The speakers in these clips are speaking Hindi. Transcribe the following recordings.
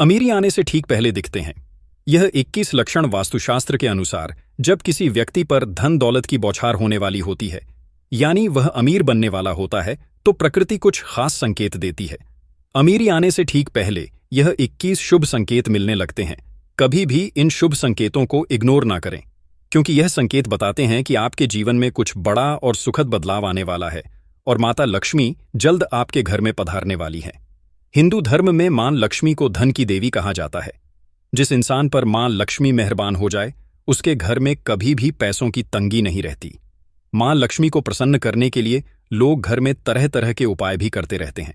अमीरी आने से ठीक पहले दिखते हैं। यह 21 लक्षण वास्तुशास्त्र के अनुसार जब किसी व्यक्ति पर धन दौलत की बौछार होने वाली होती है, यानी वह अमीर बनने वाला होता है, तो प्रकृति कुछ खास संकेत देती है। अमीरी आने से ठीक पहले यह 21 शुभ संकेत मिलने लगते हैं। कभी भी इन शुभ संकेतों को इग्नोर ना करें, क्योंकि यह संकेत बताते हैं कि आपके जीवन में कुछ बड़ा और सुखद बदलाव आने वाला है और माता लक्ष्मी जल्द आपके घर में पधारने वाली है। हिंदू धर्म में मां लक्ष्मी को धन की देवी कहा जाता है। जिस इंसान पर मां लक्ष्मी मेहरबान हो जाए, उसके घर में कभी भी पैसों की तंगी नहीं रहती। मां लक्ष्मी को प्रसन्न करने के लिए लोग घर में तरह तरह के उपाय भी करते रहते हैं।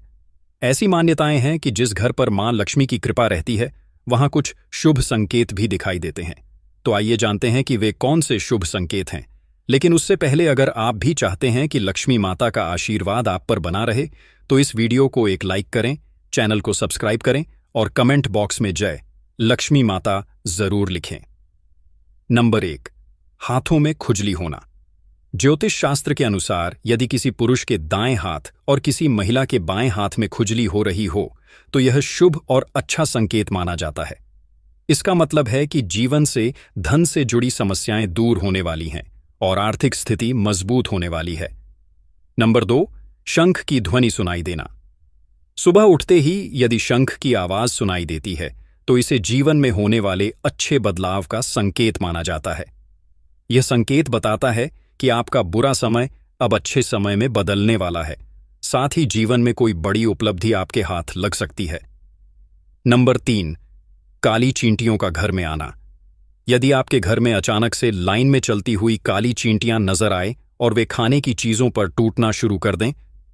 ऐसी मान्यताएं हैं कि जिस घर पर मां लक्ष्मी की कृपा रहती है, वहां कुछ शुभ संकेत भी दिखाई देते हैं। तो आइए जानते हैं कि वे कौन से शुभ संकेत हैं। लेकिन उससे पहले अगर आप भी चाहते हैं कि लक्ष्मी माता का आशीर्वाद आप पर बना रहे, तो इस वीडियो को एक लाइक करें, चैनल को सब्सक्राइब करें और कमेंट बॉक्स में जय लक्ष्मी माता जरूर लिखें। नंबर 1, हाथों में खुजली होना। ज्योतिष शास्त्र के अनुसार यदि किसी पुरुष के दाएं हाथ और किसी महिला के बाएं हाथ में खुजली हो रही हो, तो यह शुभ और अच्छा संकेत माना जाता है। इसका मतलब है कि जीवन से धन से जुड़ी समस्याएं दूर होने वाली हैं और आर्थिक स्थिति मजबूत होने वाली है। नंबर 2, शंख की ध्वनि सुनाई देना। सुबह उठते ही यदि शंख की आवाज सुनाई देती है, तो इसे जीवन में होने वाले अच्छे बदलाव का संकेत माना जाता है। यह संकेत बताता है कि आपका बुरा समय अब अच्छे समय में बदलने वाला है। साथ ही जीवन में कोई बड़ी उपलब्धि आपके हाथ लग सकती है। नंबर 3, काली चींटियों का घर में आना। यदि आपके घर में अचानक से लाइन में चलती हुई काली चींटियां नजर आए और वे खाने की चीजों पर टूटना शुरू कर दें,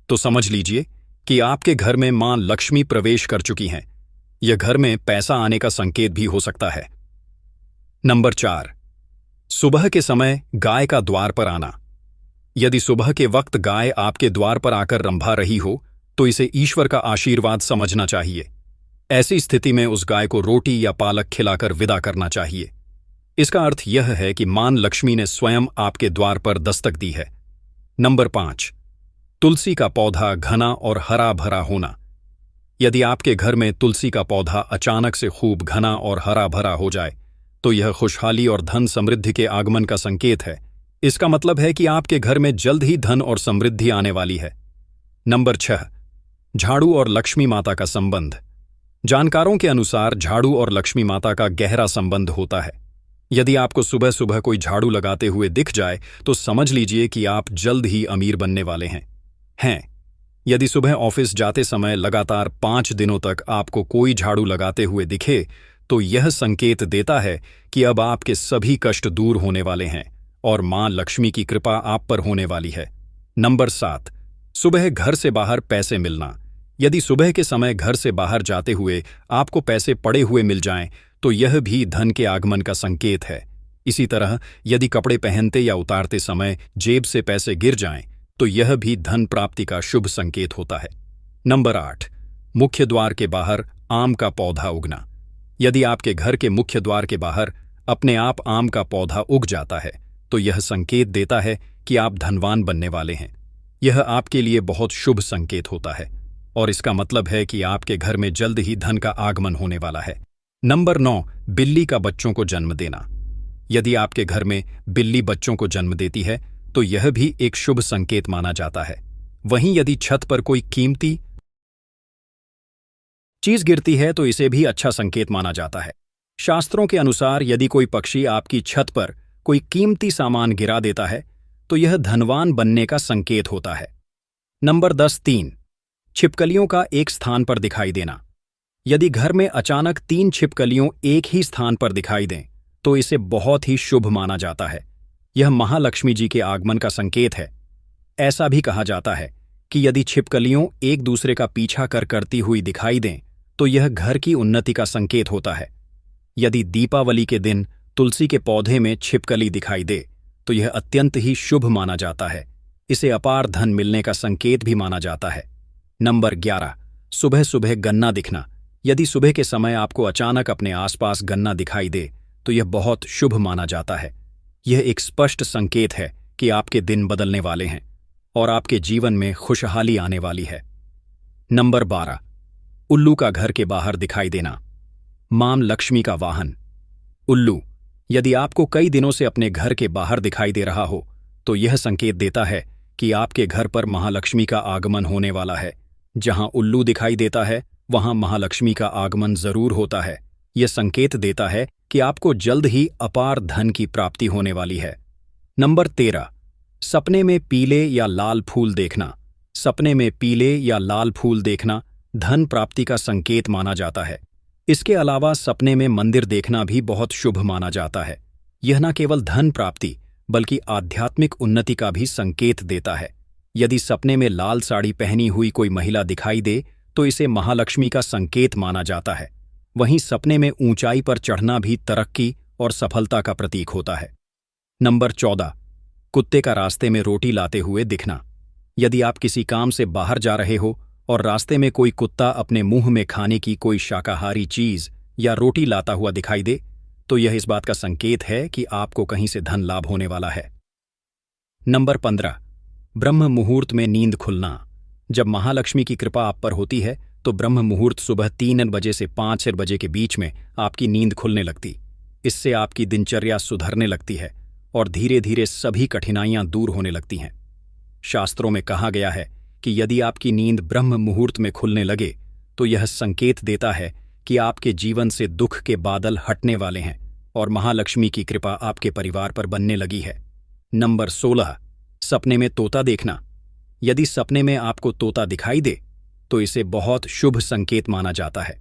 तो समझ लीजिए कि आपके घर में मां लक्ष्मी प्रवेश कर चुकी हैं। यह घर में पैसा आने का संकेत भी हो सकता है। नंबर 4, सुबह के समय गाय का द्वार पर आना। यदि सुबह के वक्त गाय आपके द्वार पर आकर रंभा रही हो, तो इसे ईश्वर का आशीर्वाद समझना चाहिए। ऐसी स्थिति में उस गाय को रोटी या पालक खिलाकर विदा करना चाहिए। इसका अर्थ यह है कि मां लक्ष्मी ने स्वयं आपके द्वार पर दस्तक दी है। नंबर 5, तुलसी का पौधा घना और हरा भरा होना। यदि आपके घर में तुलसी का पौधा अचानक से खूब घना और हरा भरा हो जाए, तो यह खुशहाली और धन समृद्धि के आगमन का संकेत है। इसका मतलब है कि आपके घर में जल्द ही धन और समृद्धि आने वाली है। नंबर 6, झाड़ू और लक्ष्मी माता का संबंध। जानकारों के अनुसार झाड़ू और लक्ष्मी माता का गहरा संबंध होता है। यदि आपको सुबह सुबह कोई झाड़ू लगाते हुए दिख जाए, तो समझ लीजिए कि आप जल्द ही अमीर बनने वाले हैं। यदि सुबह ऑफिस जाते समय लगातार 5 दिनों तक आपको कोई झाड़ू लगाते हुए दिखे, तो यह संकेत देता है कि अब आपके सभी कष्ट दूर होने वाले हैं और मां लक्ष्मी की कृपा आप पर होने वाली है। नंबर 7, सुबह घर से बाहर पैसे मिलना। यदि सुबह के समय घर से बाहर जाते हुए आपको पैसे पड़े हुए मिल जाएं, तो यह भी धन के आगमन का संकेत है। इसी तरह यदि कपड़े पहनते या उतारते समय जेब से पैसे गिर जाएं, तो यह भी धन प्राप्ति का शुभ संकेत होता है। नंबर 8, मुख्य द्वार के बाहर आम का पौधा उगना। यदि आपके घर के मुख्य द्वार के बाहर अपने आप आम का पौधा उग जाता है, तो यह संकेत देता है कि आप धनवान बनने वाले हैं। यह आपके लिए बहुत शुभ संकेत होता है और इसका मतलब है कि आपके घर में जल्द ही धन का आगमन होने वाला है। नंबर 9, बिल्ली का बच्चों को जन्म देना। यदि आपके घर में बिल्ली बच्चों को जन्म देती है, तो यह भी एक शुभ संकेत माना जाता है। वहीं यदि छत पर कोई कीमती चीज गिरती है, तो इसे भी अच्छा संकेत माना जाता है। शास्त्रों के अनुसार यदि कोई पक्षी आपकी छत पर कोई कीमती सामान गिरा देता है, तो यह धनवान बनने का संकेत होता है। नंबर 3, छिपकलियों का एक स्थान पर दिखाई देना। यदि घर में अचानक 3 छिपकलियों एक ही स्थान पर दिखाई दें, तो इसे बहुत ही शुभ माना जाता है। यह महालक्ष्मी जी के आगमन का संकेत है। ऐसा भी कहा जाता है कि यदि छिपकलियों एक दूसरे का पीछा करती हुई दिखाई दें, तो यह घर की उन्नति का संकेत होता है। यदि दीपावली के दिन तुलसी के पौधे में छिपकली दिखाई दे, तो यह अत्यंत ही शुभ माना जाता है। इसे अपार धन मिलने का संकेत भी माना जाता है। नंबर 11, सुबह सुबह गन्ना दिखना। यदि सुबह के समय आपको अचानक अपने आसपास गन्ना दिखाई दे, तो यह बहुत शुभ माना जाता है। यह एक स्पष्ट संकेत है कि आपके दिन बदलने वाले हैं और आपके जीवन में खुशहाली आने वाली है। नंबर 12, उल्लू का घर के बाहर दिखाई देना। मां लक्ष्मी का वाहन। उल्लू। यदि आपको कई दिनों से अपने घर के बाहर दिखाई दे रहा हो तो यह संकेत देता है कि आपके घर पर महालक्ष्मी का आगमन होने वाला है। जहां उल्लू दिखाई देता है वहां महालक्ष्मी का आगमन जरूर होता है। यह संकेत देता है कि आपको जल्द ही अपार धन की प्राप्ति होने वाली है। नंबर 13। सपने में पीले या लाल फूल देखना। सपने में पीले या लाल फूल देखना धन प्राप्ति का संकेत माना जाता है। इसके अलावा सपने में मंदिर देखना भी बहुत शुभ माना जाता है। यह न केवल धन प्राप्ति बल्कि आध्यात्मिक उन्नति का भी संकेत देता है। यदि सपने में लाल साड़ी पहनी हुई कोई महिला दिखाई दे तो इसे महालक्ष्मी का संकेत माना जाता है। वहीं सपने में ऊंचाई पर चढ़ना भी तरक्की और सफलता का प्रतीक होता है। नंबर 14। कुत्ते का रास्ते में रोटी लाते हुए दिखना। यदि आप किसी काम से बाहर जा रहे हो और रास्ते में कोई कुत्ता अपने मुंह में खाने की कोई शाकाहारी चीज या रोटी लाता हुआ दिखाई दे तो यह इस बात का संकेत है कि आपको कहीं से धन लाभ होने वाला है। नंबर 15। ब्रह्म मुहूर्त में नींद खुलना। जब महालक्ष्मी की कृपा आप पर होती है तो ब्रह्म मुहूर्त सुबह 3 बजे से 5 बजे के बीच में आपकी नींद खुलने लगती। इससे आपकी दिनचर्या सुधरने लगती है और धीरे धीरे सभी कठिनाइयां दूर होने लगती हैं। शास्त्रों में कहा गया है कि यदि आपकी नींद ब्रह्म मुहूर्त में खुलने लगे तो यह संकेत देता है कि आपके जीवन से दुख के बादल हटने वाले हैं और महालक्ष्मी की कृपा आपके परिवार पर बनने लगी है। नंबर 16। सपने में तोता देखना। यदि सपने में आपको तोता दिखाई दे तो इसे बहुत शुभ संकेत माना जाता है।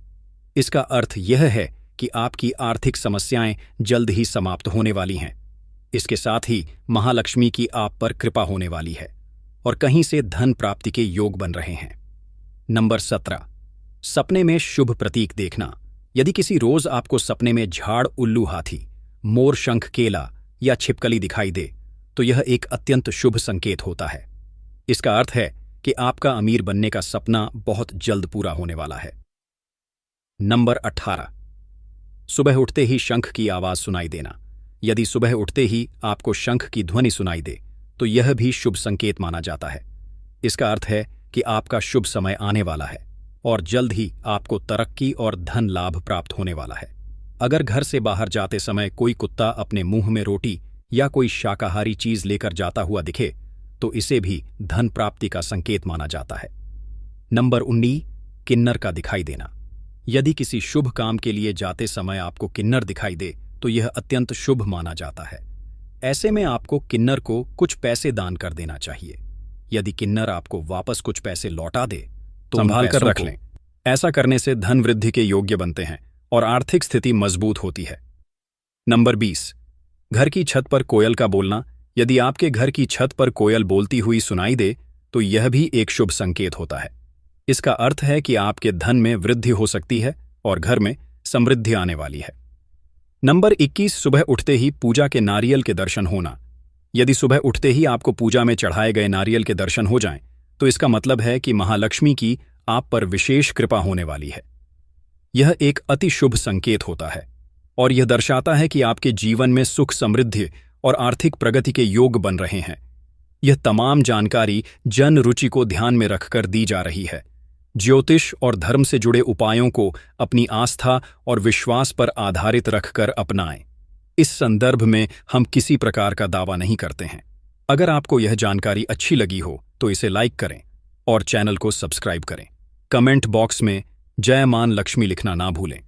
इसका अर्थ यह है कि आपकी आर्थिक समस्याएं जल्द ही समाप्त होने वाली हैं। इसके साथ ही महालक्ष्मी की आप पर कृपा होने वाली है और कहीं से धन प्राप्ति के योग बन रहे हैं। नंबर 17। सपने में शुभ प्रतीक देखना। यदि किसी रोज आपको सपने में झाड़, उल्लू, हाथी, मोर, शंख, केला या छिपकली दिखाई दे तो यह एक अत्यंत शुभ संकेत होता है। इसका अर्थ है कि आपका अमीर बनने का सपना बहुत जल्द पूरा होने वाला है। नंबर 18। सुबह उठते ही शंख की आवाज सुनाई देना। यदि सुबह उठते ही आपको शंख की ध्वनि सुनाई दे तो यह भी शुभ संकेत माना जाता है। इसका अर्थ है कि आपका शुभ समय आने वाला है और जल्द ही आपको तरक्की और धन लाभ प्राप्त होने वाला है। अगर घर से बाहर जाते समय कोई कुत्ता अपने मुंह में रोटी या कोई शाकाहारी चीज लेकर जाता हुआ दिखे तो इसे भी धन प्राप्ति का संकेत माना जाता है। नंबर 19। किन्नर का दिखाई देना। यदि किसी शुभ काम के लिए जाते समय आपको किन्नर दिखाई दे तो यह अत्यंत शुभ माना जाता है। ऐसे में आपको किन्नर को कुछ पैसे दान कर देना चाहिए। यदि किन्नर आपको वापस कुछ पैसे लौटा दे तो संभाल कर रख लें। ऐसा करने से धन वृद्धि के योग्य बनते हैं और आर्थिक स्थिति मजबूत होती है। नंबर 20। घर की छत पर कोयल का बोलना। यदि आपके घर की छत पर कोयल बोलती हुई सुनाई दे तो यह भी एक शुभ संकेत होता है। इसका अर्थ है कि आपके धन में वृद्धि हो सकती है और घर में समृद्धि आने वाली है। नंबर 21। सुबह उठते ही पूजा के नारियल के दर्शन होना। यदि सुबह उठते ही आपको पूजा में चढ़ाए गए नारियल के दर्शन हो जाएं तो इसका मतलब है कि महालक्ष्मी की आप पर विशेष कृपा होने वाली है। यह एक अति शुभ संकेत होता है और यह दर्शाता है कि आपके जीवन में सुख, समृद्धि और आर्थिक प्रगति के योग बन रहे हैं। यह तमाम जानकारी जन रुचि को ध्यान में रखकर दी जा रही है। ज्योतिष और धर्म से जुड़े उपायों को अपनी आस्था और विश्वास पर आधारित रखकर अपनाएं। इस संदर्भ में हम किसी प्रकार का दावा नहीं करते हैं। अगर आपको यह जानकारी अच्छी लगी हो तो इसे लाइक करें और चैनल को सब्सक्राइब करें। कमेंट बॉक्स में जय मां लक्ष्मी लिखना ना भूलें।